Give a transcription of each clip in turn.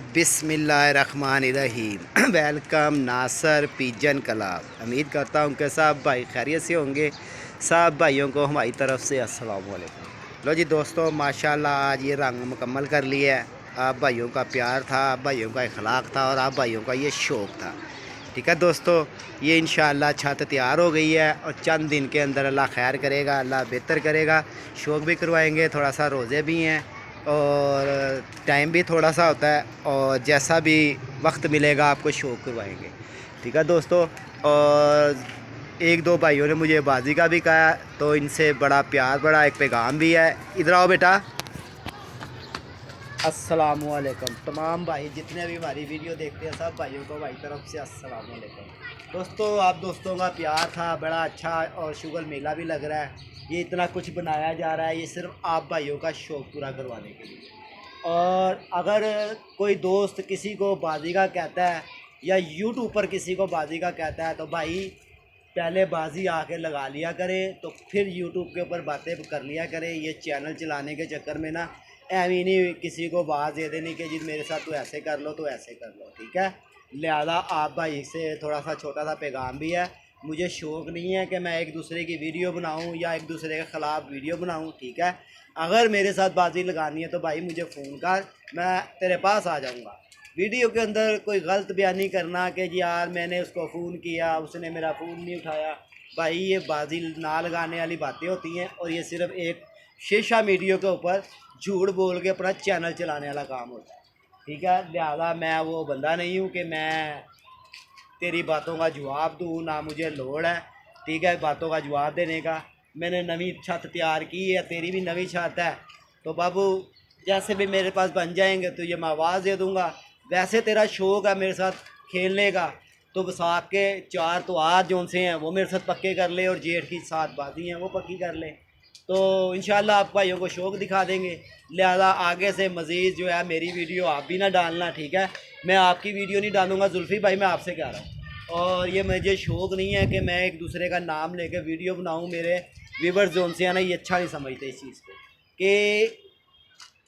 बिस्मिल्लाहिर्रहमानिर्रहीम। वेलकम नासर pigeon club. उम्मीद करता हूँ कि सब भाई खैरियत से होंगे। सब भाइयों को हमारी तरफ से अस्सलाम वालेकुम। लो जी दोस्तों, माशाल्लाह आज ये रंग मुकम्मल कर लिया है। आप भाइयों का प्यार था, आप भाइयों का इखलाक था और आप भाइयों का ये शौक़ था। ठीक है दोस्तों, ये इंशाअल्लाह छत तैयार हो गई है और चंद दिन के अंदर अल्लाह खैर करेगा, अल्लाह बेहतर करेगा। शौक़ भी करवाएंगे, थोड़ा सा रोज़े भी हैं और टाइम भी थोड़ा सा होता है और जैसा भी वक्त मिलेगा आपको शौक़ करवाएंगे। ठीक है दोस्तों, और एक दो भाइयों ने मुझे बाजी का भी कहा, तो इनसे बड़ा प्यार, बड़ा एक पैगाम भी है। इधर आओ बेटा। अस्सलामुअलैकुम तमाम भाई जितने भी हमारी वीडियो देखते हैं, सब भाइयों को भाई तरफ से अस्सलामुअलैकुम। दोस्तों, आप दोस्तों का प्यार था, बड़ा अच्छा और शुगर मेला भी लग रहा है। ये इतना कुछ बनाया जा रहा है, ये सिर्फ आप भाइयों का शौक़ पूरा करवाने के लिए। और अगर कोई दोस्त किसी को बाजी का कहता है या यूट्यूब पर किसी को बाजी का कहता है, तो भाई पहले बाजी आके लगा लिया करें, तो फिर यूट्यूब के ऊपर बातें कर लिया करें। ये चैनल चलाने के चक्कर में ना एवं नहीं किसी को बात दे देनी कि जी मेरे साथ तो ऐसे कर लो, तो ऐसे कर लो। ठीक है, लिहाजा आप भाई से थोड़ा सा छोटा सा पैगाम भी है। मुझे शौक़ नहीं है कि मैं एक दूसरे की वीडियो बनाऊं या एक दूसरे के ख़िलाफ़ वीडियो बनाऊं। ठीक है, अगर मेरे साथ बाजी लगानी है तो भाई मुझे फ़ोन कर, मैं तेरे पास आ जाऊंगा। वीडियो के अंदर कोई गलत बयानी करना कि जी यार मैंने उसको फ़ोन किया, उसने मेरा फ़ोन नहीं उठाया, भाई ये बाजी ना लगाने वाली बातें होती हैं। और ये सिर्फ एक शीशा मीडिया के ऊपर झूठ बोल के अपना चैनल चलाने वाला काम होता है। ठीक है, लिहाजा मैं वो बंदा नहीं हूँ कि मैं तेरी बातों का जवाब दूँ, ना मुझे लोड़ है। ठीक है, बातों का जवाब देने का। मैंने नवी छत तैयार की है, तेरी भी नवी छत है, तो बाबू जैसे भी मेरे पास बन जाएंगे तो ये मैं आवाज़ दे दूँगा। वैसे तेरा शौक़ है मेरे साथ खेलने का, तो वसाख के 4 त्योहार जो से हैं वो मेरे साथ पक्के कर ले, और जेठ की 7 बाजी हैं वो पक्की कर ले, तो इंशाल्लाह आप भाइयों को शौक़ दिखा देंगे। लिहाजा आगे से मज़ीद जो है मेरी वीडियो आप भी ना डालना। ठीक है, मैं आपकी वीडियो नहीं डालूँगा जुल्फ़ी भाई, मैं आपसे कह रहा हूँ। और ये मुझे शौक़ नहीं है कि मैं एक दूसरे का नाम लेके वीडियो बनाऊँ। मेरे व्यूअर्स जोन से है ना, ये अच्छा नहीं समझते इस चीज़ को, कि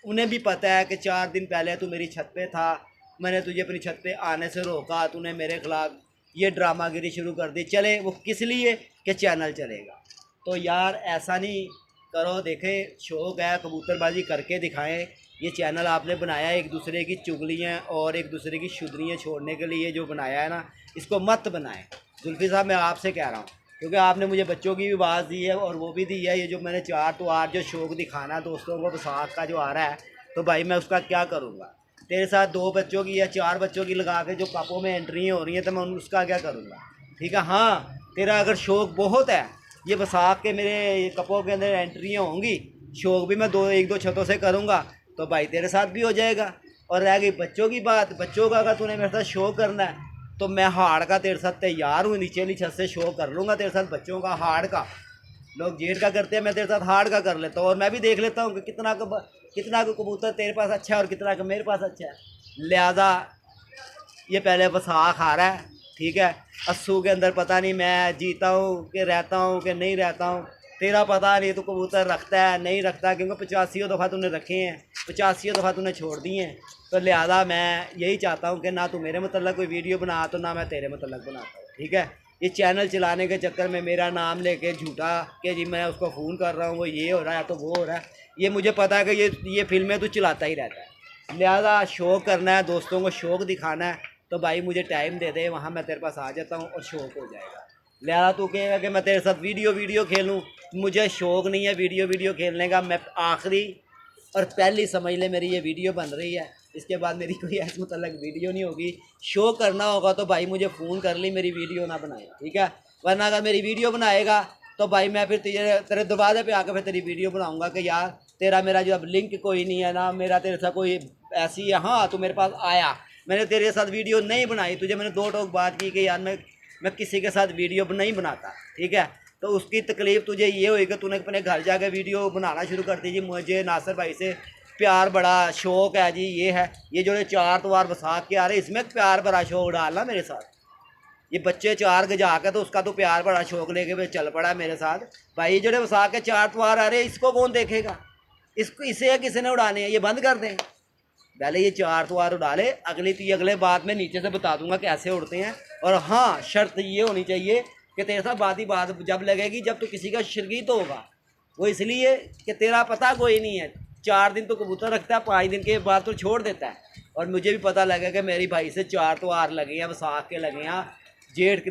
उन्हें भी पता है कि 4 दिन पहले तू मेरी छत पे था, मैंने तुझे अपनी छत पे आने से रोका, तूने मेरे ख़िलाफ़ ये ड्रामागिरी शुरू कर दी। चले वो किस लिए कि चैनल चलेगा, तो यार ऐसा नहीं करो। देखें, शौक़ है, कबूतरबाजी करके दिखाएं। ये चैनल आपने बनाया है एक दूसरे की चुगलियाँ और एक दूसरे की शुद्रियाँ छोड़ने के लिए जो बनाया है ना, इसको मत बनाएं। जुल्फ़ी साहब, मैं आपसे कह रहा हूँ, क्योंकि आपने मुझे बच्चों की भी आवाज़ दी है और वो भी दी है। ये जो मैंने 4 त्योहार जो शौक़ दिखाना दोस्तों को वसाख का जो आ रहा है, तो भाई मैं उसका क्या करूँगा। तेरे साथ 2 बच्चों की या 4 बच्चों की लगा के जो कपों में एंट्री हो रही हैं, तो मैं उसका क्या करूँगा। ठीक है, हाँ तेरा अगर शौक़ बहुत है, ये वसाख के मेरे कपों के अंदर एंट्रियाँ होंगी, शौक़ भी मैं 1-2 छतों से करूँगा, तो भाई तेरे साथ भी हो जाएगा। और रह गई बच्चों की बात, बच्चों का अगर तूने मेरे साथ शौक़ करना है, तो मैं हाड़ का तेरे साथ तैयार हूँ, नीचे वाली छत से शौक़ कर लूँगा तेरे साथ बच्चों का, हाड़ का। लोग जेठ का करते हैं, मैं तेरे साथ हाड़ का कर लेता हूँ, और मैं भी देख लेता हूँ कि कितना का कबूतर तेरे पास अच्छा है और कितना का मेरे पास अच्छा है। लिहाजा ये पहले वसाख आ रहा है। ठीक है, अस्सू के अंदर पता नहीं मैं जीता हूँ कि रहता हूँ कि नहीं रहता हूँ, तेरा पता नहीं, तू कबूतर रखता है नहीं रखता, क्योंकि 85 दफ़ा तूने रखे हैं, 85 दफ़ा तूने छोड़ दिए हैं। तो लिहाजा मैं यही चाहता हूँ कि ना तू मेरे मतलब कोई वीडियो बना, तो ना मैं तेरे मतलब बनाता हूँ। ठीक है, ये चैनल चलाने के चक्कर में मेरा नाम लेके झूठा कि जी मैं उसको फ़ोन कर रहा हूँ, वो ये हो रहा है तो वो हो रहा है, ये मुझे पता है कि ये फिल्में तो चलाता ही रहता है। लिहाजा शौक़ करना है, दोस्तों को शौक़ दिखाना है, तो भाई मुझे टाइम दे दे, वहाँ मैं तेरे पास आ जाता हूँ और शौक़ हो जाएगा। लिहाजा तू कहेगा कि मैं तेरे साथ वीडियो खेलूँ, मुझे शौक़ नहीं है वीडियो खेलने का। मैं आखिरी और पहली समझ ले मेरी ये वीडियो बन रही है, इसके बाद मेरी कोई ऐसे मतलब वीडियो नहीं होगी। शो करना होगा तो भाई मुझे फ़ोन कर ली, मेरी वीडियो ना बनाएगा। ठीक है, वरना अगर मेरी वीडियो बनाएगा तो भाई मैं फिर तेरे दरवाजे पे आकर फिर तेरी वीडियो बनाऊंगा कि यार तेरा मेरा जो अब लिंक कोई नहीं है ना, मेरा तेरे साथ कोई ऐसी है। हाँ, तू मेरे पास आया, मैंने तेरे साथ वीडियो नहीं बनाई, तुझे मैंने 2 टोक बात की कि यार मैं किसी के साथ वीडियो नहीं बनाता। ठीक है, तो उसकी तकलीफ़ तुझे ये होगी कि तूने अपने घर जाकर वीडियो बनाना शुरू कर दी। जी मुझे नासिर भाई से प्यार बड़ा शौक़ है जी, ये है, ये जो 4 त्योहार वसाख के आ रहे, इसमें प्यार भरा शौक़ डालना मेरे साथ। ये बच्चे 4 गजा के तो उसका तो प्यार भरा शौक़ लेके फिर चल पड़ा मेरे साथ। भाई जो वसाख के 4 त्योहार आ रहे, इसको कौन देखेगा, इसको इसे या किसी ने उड़ाने हैं, ये बंद कर दें। पहले ये 4 तो और उड़ा ले, अगले बात में नीचे से बता दूंगा कैसे उड़ते हैं। और हाँ, शर्त ये होनी चाहिए कि तेरे साथ बात ही बात जब लगेगी जब तो किसी का शिरकीत होगा। वो इसलिए कि तेरा पता कोई नहीं है, 4 दिन तो कबूतर रखता है, 5 दिन के बाद तो छोड़ देता है। और मुझे भी पता लगा कि मेरी भाई से 4 तो आर लगे हैं, वसाख के लगे हैं, जेठ के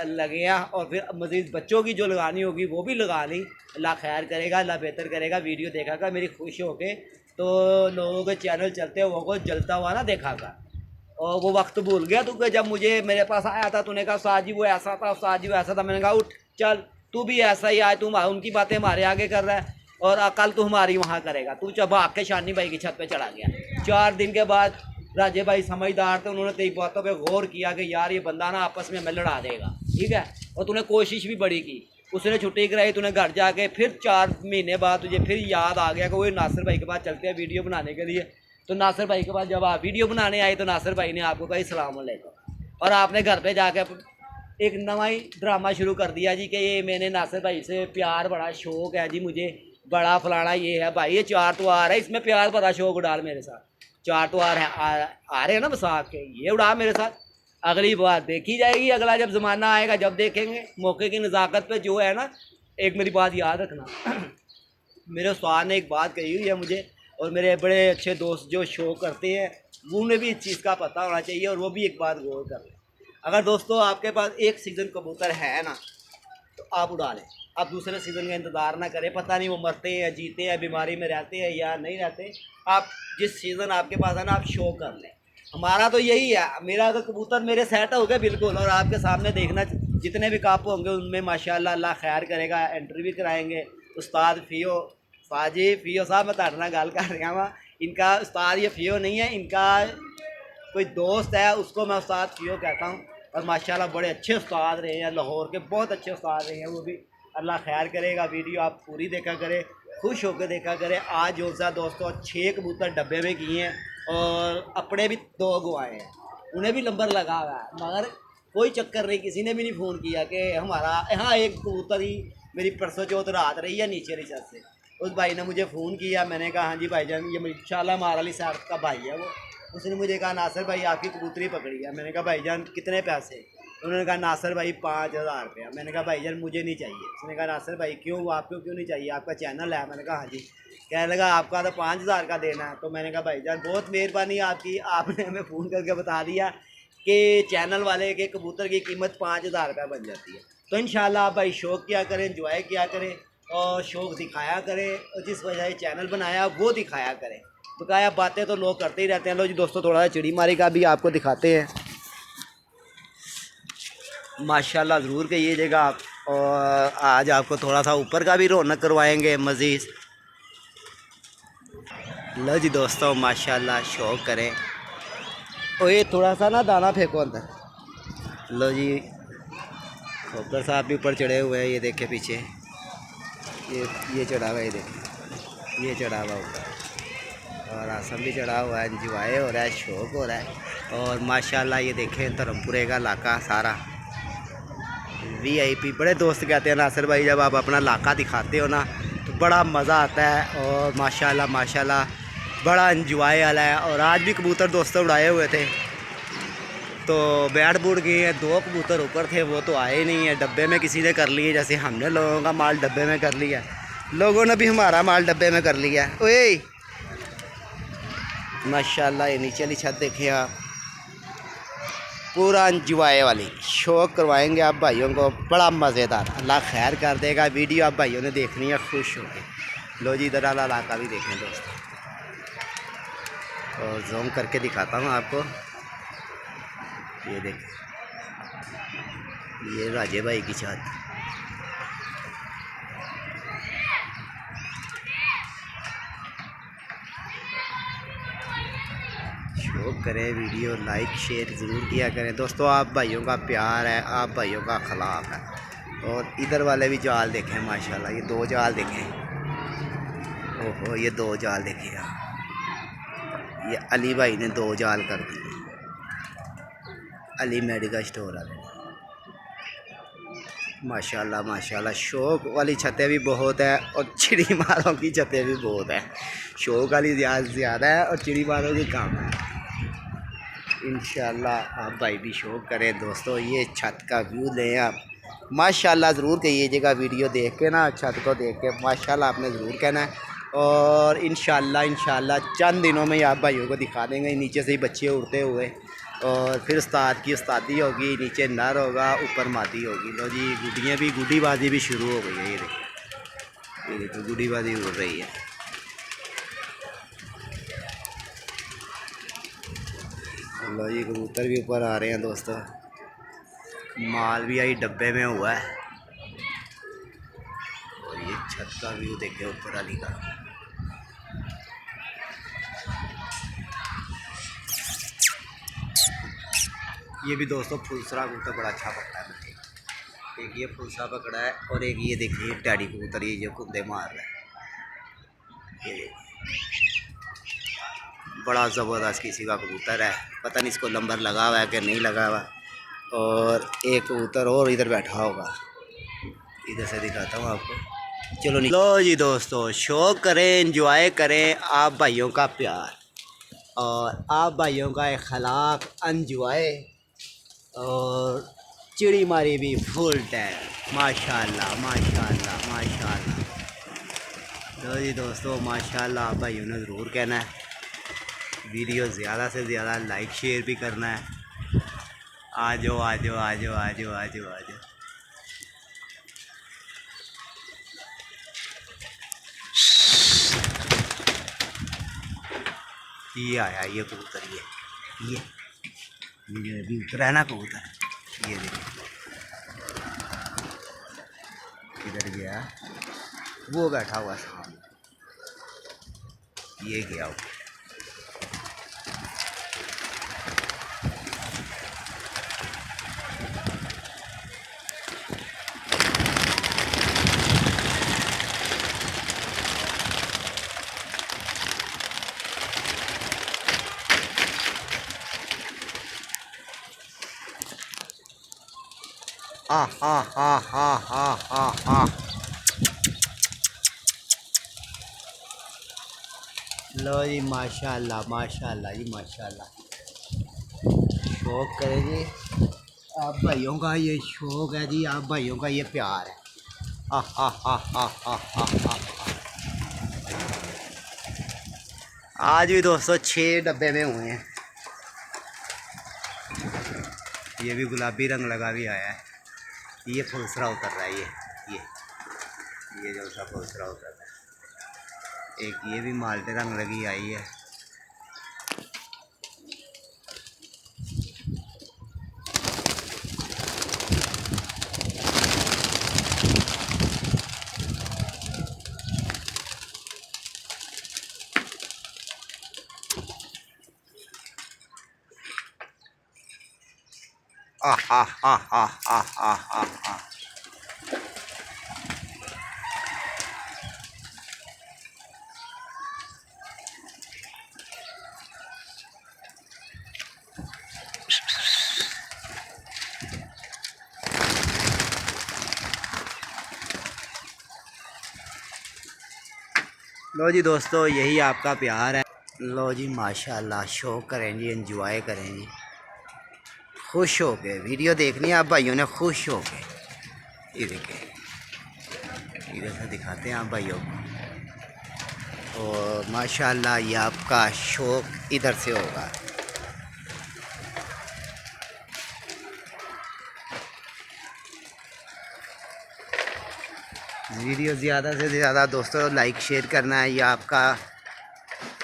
लगे हैं, और फिर मज़ीद बच्चों की जो लगानी होगी वो भी लगा ली। अल्लाह खैर करेगा, अल्लाह बेहतर करेगा। वीडियो देखा कर मेरी खुश हो के, तो लोगों के चैनल चलते हुए को जलता हुआ ना देखा कर। और वो वक्त भूल गया तू कि जब मुझे मेरे पास आया था, तूने कहा उस्ताद जी वो ऐसा था, उस्ताद जी वो ऐसा था। मैंने कहा उठ चल, तू भी ऐसा ही आज, तुम उनकी बातें हमारे आगे कर रहा है और कल तू हमारी वहाँ करेगा। तू जब भाग के शानी भाई की छत पे चढ़ा गया। 4 दिन के बाद राजे भाई समझदार थे, उन्होंने तेरी बातों पे गौर किया कि यार ये बंदा ना आपस में हमें लड़ा देगा, ठीक है। और तूने कोशिश भी बड़ी की, उसने छुट्टी कराई, तूने घर जाके फिर 4 महीने बाद तुझे फिर याद आ गया कि वो नासिर भाई के पास चलते हैं वीडियो बनाने के लिए। तो नासिर भाई के पास जब आप वीडियो बनाने आए तो नासिर भाई ने आपको कहा अस्सलाम वालेकुम, और आपने घर पे जाके एक नवा ही ड्रामा शुरू कर दिया जी कि ये मैंने नासिर भाई से प्यार, बड़ा शौक है जी मुझे, बड़ा फलाना ये है। भाई ये 4 तो आ रहा है, इसमें प्यार भरा शौक डाल मेरे साथ। 4 तो आ रहे हैं ना वसाख के, ये उड़ा मेरे साथ। अगली बात देखी जाएगी, अगला जब ज़माना आएगा जब देखेंगे। मौके की नज़ाकत पे जो है ना, एक मेरी बात याद रखना मेरे उस्ताद ने एक बात कही हुई है मुझे, और मेरे बड़े अच्छे दोस्त जो शो करते हैं उन्हें भी इस चीज़ का पता होना चाहिए, और वो भी एक बात गौर कर लें। अगर दोस्तों आपके पास एक सीज़न कबूतर है ना, तो आप उड़ा लें। आप दूसरे सीज़न का इंतज़ार ना करें, पता नहीं वो मरते हैं, जीते हैं, बीमारी में रहते हैं या नहीं रहते। आप जिस सीज़न आपके पास है ना, आप शो कर लें। हमारा तो यही है, मेरा अगर कबूतर मेरे सेट हो गए बिल्कुल, और आपके सामने देखना जितने भी कापू होंगे उनमें माशाल्लाह अल्लाह खैर करेगा, एंट्री भी कराएंगे। उस्ताद फ़ियो फाजी फ़ियो साहब, मैं ताड़ना गाल कर रहा हूँ, इनका उस्ताद ये फ़ियो नहीं है, इनका कोई दोस्त है, उसको मैं उस्ताद फ़ियो कहता हूँ। और माशाल्लाह बड़े अच्छे उस्ताद रहे हैं, लाहौर के बहुत अच्छे उस्ताद रहे हैं वो भी। अल्लाह खैर करेगा। वीडियो आप पूरी देखा करें, खुश होकर देखा करें। आज जो सा दोस्तों 6 कबूतर डब्बे में किए हैं, और अपने भी 2 गवाए हैं, उन्हें भी नंबर लगा हुआ है, मगर कोई चक्कर नहीं, किसी ने भी नहीं फ़ोन किया कि हमारा यहाँ एक कबूतर ही मेरी परसों चौथ रात रही है नीचे रिसर्च से। उस भाई ने मुझे फ़ोन किया, मैंने कहा हाँ जी भाईजान, ये इंशाल्लाह हमारा अली साहब का भाई है वो। उसने मुझे कहा नासिर भाई आपकी कबूतरी पकड़ी है। मैंने कहा भाईजान कितने पैसे? उन्होंने कहा नासिर भाई 5000 रुपया। मैंने कहा भाईजान मुझे नहीं चाहिए। उसने कहा नासिर भाई क्यों, आपको क्यों नहीं चाहिए, आपका चैनल है? मैंने कहा हाँ जी। कहने लगा आपका तो 5000 का देना है। तो मैंने कहा भाईजान बहुत मेहरबानी आपकी, आपने हमें फ़ोन करके बता दिया कि चैनल वाले के कबूतर की कीमत 5000 रुपया बन जाती है। तो इंशाल्लाह आप भाई शौक़ किया करें, इंजॉय किया करें, और शौक़ दिखाया करें, और जिस वजह से चैनल बनाया वो दिखाया करें। बकाया बातें तो लोग करते ही रहते हैं। लो जी दोस्तों, थोड़ा सा चिड़ी मारी का भी आपको दिखाते हैं। माशाल्लाह ज़रूर कहिएगा आप। और आज आपको थोड़ा सा ऊपर का भी रौनक करवाएंगे मज़ीद। लो जी दोस्तों, माशाल्लाह शौक़ करें। और ये थोड़ा सा ना दाना फेंको अंदर। लो जी, खोकर साहब भी ऊपर चढ़े हुए हैं, ये देखे पीछे, ये चढ़ा हुआ है, ये देखें, ये चढ़ा हुआ ऊपर, और आसम भी चढ़ा हुआ है। इंजॉय हो रहा है, शौक़ हो रहा है। और माशाल्लाह ये देखें धर्मपुरे का इलाका सारा VIP। बड़े दोस्त कहते हैं नासिर भाई जब आप अपना इलाका दिखाते हो ना तो बड़ा मज़ा आता है, और माशाल्लाह माशाल्लाह बड़ा इंजॉय वाला है। और आज भी कबूतर दोस्तों उड़ाए हुए थे, तो बैठ बूढ़ गए हैं। 2 कबूतर ऊपर थे, वो तो आए नहीं है। डब्बे में किसी ने कर लिए, जैसे हमने लोगों का माल डब्बे में कर लिया, लोगों ने भी हमारा माल डब्बे में कर लिया। ओए माशाल्लाह, ये नीचे वाली छत देखें आप, पूरा इंजॉय वाली शौक़ करवाएंगे आप भाइयों को, बड़ा मज़ेदार। अल्लाह खैर कर देगा। वीडियो आप भाइयों ने देखनी है खुश होकर। लो जी, इधर वाला इलाका भी देखें दोस्तों, और जूम करके दिखाता हूँ आपको। ये देखें, ये राजे भाई की छत। शौक़ करें, वीडियो लाइक शेयर ज़रूर किया करें दोस्तों। आप भाइयों का प्यार है, आप भाइयों का अखलाक है। और इधर वाले भी जाल देखें माशाल्लाह, ये 2 जाल देखें। ओहो, ये 2 जाल देखें आप, ये अली भाई ने 2 जाल कर दिए, अली मेडिकल स्टोर वाले। माशाल्लाह माशाल्लाह, शौक वाली छतें भी बहुत है और चिड़ी मारों की छतें भी बहुत है। शौक वाली ज़्यादा है और चिड़ी मारों की कम है। इंशाल्लाह आप भाई भी शौक करें दोस्तों, ये छत का व्यू लें आप। माशाल्लाह ज़रूर कहिएगा वीडियो देख के ना, छत को देख के माशाल्लाह आपने ज़रूर कहना है। और इंशाल्लाह चंद दिनों में आप भाइयों को दिखा देंगे नीचे से ही बच्चे उड़ते हुए। और फिर उस्ताद की उस्तादी होगी, नीचे नर होगा, ऊपर मादी होगी। लो जी, गुड्डियाँ भी, गुड्डीबाजी भी शुरू हो गई है। ये देखो गुड्डीबाजी उड़ रही है। लो जी, कबूतर भी ऊपर आ रहे हैं दोस्तों। माल भी आई डब्बे में हुआ है। और ये छत का व्यू देखे ऊपर वाली का। ये भी दोस्तों फुलसरा कबूतर बड़ा अच्छा पकड़ा है। एक ये फुलसा पकड़ा है और एक ये देखिए टैडी कबूतर, ये जो कुंदे मार रहा है। ये बड़ा ज़बरदस्त किसी का कबूतर है, पता नहीं इसको नंबर लगा हुआ है कि नहीं लगा हुआ। और एक कबूतर और इधर बैठा होगा, इधर से दिखाता हूँ आपको। चलो लो जी दोस्तों, शौक करें, एंजॉय करें आप भाइयों का प्यार और आप भाइयों का अखलाक एंजॉय। और चिड़ी मारी भी फुल टाइम। माशाल्लाह माशाल्लाह माशाल्लाह। लो जी दोस्तों, माशाल्लाह आप भाइयों ने ज़रूर कहना है। वीडियो ज़्यादा से ज़्यादा लाइक शेयर भी करना है। आ जाओ आ जाओ आ जाओ आ जाओ आ जाओ आ जाओ। ये आया ये कबूतर, ये भी उतरा है ना कबूतर। ये देखिए किधर गया, वो बैठा हुआ सामने, ये गया वो। हाँ हाँ हाँ हाँ हाँ हाँ हाँ। लो जी माशाल्लाह माशाल्लाह जी माशाल्लाह। शौक करें जी आप भाइयों का, ये शौक है जी आप भाइयों का, ये प्यार है। हाँ हाँ हाँ हाँ हाँ हाँ हाँ। आज भी दोस्तों 6 डब्बे में हुए हैं। ये भी गुलाबी रंग लगा भी आया है। ये फुलसरा उतर रहा है। ये जो सा फुलसरा उतर रहा है। एक ये भी माल्टे रंग लगी आई है। आ हा हा हा हा हा हा हा। लो जी दोस्तों, यही आपका प्यार है। लो जी माशाल्लाह, शौक करें जी, एंजॉय करें जी, खुश हो के वीडियो देखनी है आप भाइयों ने, खुश हो के। ये देखिए इधर से दिखाते हैं आप भाइयों को। और माशाल्लाह ये आपका शौक इधर से होगा। वीडियो ज़्यादा से ज़्यादा दोस्तों लाइक शेयर करना है। ये आपका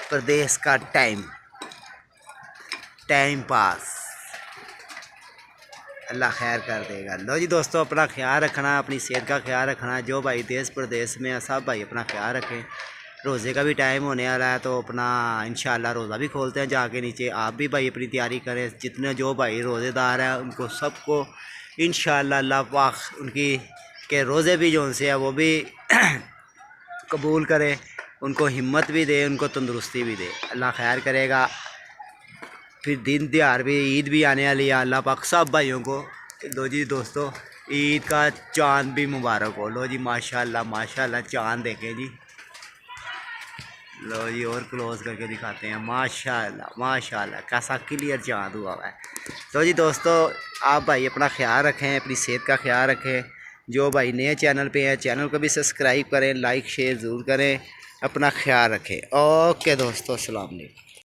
प्रदेश का टाइम पास, अल्लाह खैर कर देगा। लो जी दोस्तों, अपना ख्याल रखना, अपनी सेहत का ख्याल रखना। जो भाई देश प्रदेश में है सब भाई अपना ख्याल रखें। रोज़े का भी टाइम होने वाला है तो अपना इंशाल्लाह रोज़ा भी खोलते हैं जाके नीचे। आप भी भाई अपनी तैयारी करें। जितने जो भाई रोज़ेदार हैं उनको सबको इंशाल्लाह अल्लाह पाक उनकी के रोज़े भी जो उनसे है वो भी कबूल करे, उनको हिम्मत भी दे, उनको तंदुरुस्ती भी दे। अल्लाह खैर करेगा। फिर दिन त्योहार भी, ईद भी आने वाली है। अल्लाह पाक सब भाइयों को। लो जी दोस्तों, ईद का चांद भी मुबारक हो। लो जी माशाल्लाह माशाल्लाह चांद देखें जी। लो जी और क्लोज करके दिखाते हैं। माशाल्लाह माशाल्लाह कैसा क्लियर चांद हुआ है। तो जी दोस्तों आप भाई अपना ख्याल रखें, अपनी सेहत का ख्याल रखें। जो भाई नए चैनल पे हैं चैनल को भी सब्सक्राइब करें, लाइक शेयर ज़रूर करें, अपना ख्याल रखें। ओके दोस्तों अस्सलाम वालेकुम।